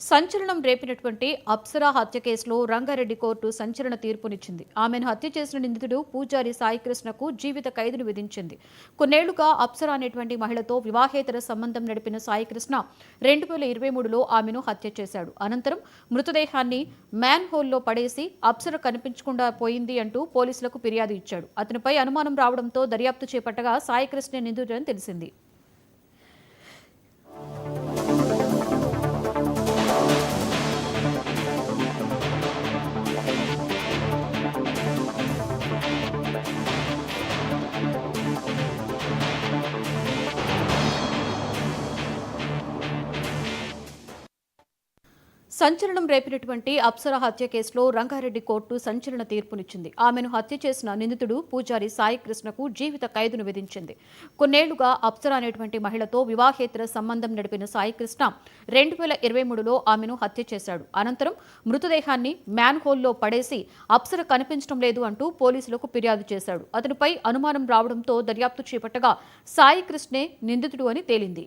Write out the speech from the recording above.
సంచలనం రేపినటువంటి అప్సరా హత్య కేసులో రంగారెడ్డి కోర్టు సంచలన తీర్పునిచ్చింది. ఆమెను హత్య చేసిన నిందితుడు పూజారి సాయికృష్ణకు జీవిత ఖైదును విధించింది. కొన్నేళ్లుగా అప్సరా అనేటువంటి మహిళతో వివాహేతర సంబంధం నడిపిన సాయికృష్ణ 2023లో ఆమెను హత్య చేశాడు. అనంతరం మృతదేహాన్ని మ్యాన్ హోల్లో పడేసి అప్సర కనిపించకుండా పోయింది అంటూ పోలీసులకు ఫిర్యాదు ఇచ్చాడు. అతనిపై అనుమానం రావడంతో దర్యాప్తు చేపట్టగా సాయికృష్ణ నిందితుడని తెలిసింది. సంచలనం రేపినటువంటి అప్సరా హత్య కేసులో రంగారెడ్డి కోర్టు సంచలన తీర్పునిచ్చింది. ఆమెను హత్య చేసిన నిందితుడు పూజారి సాయికృష్ణకు జీవిత ఖైదును విధించింది. కొన్నేళ్లుగా అప్సరా అనేటువంటి మహిళతో వివాహేతర సంబంధం నడిపిన సాయికృష్ణ 2023లో ఆమెను హత్య చేశాడు. అనంతరం మృతదేహాన్ని మ్యాన్ హోల్లో పడేసి అప్సర కనిపించడం లేదు అంటూ పోలీసులకు ఫిర్యాదు చేశాడు. అతనిపై అనుమానం రావడంతో దర్యాప్తు చేపట్టగా సాయికృష్ణే నిందితుడు అని తేలింది.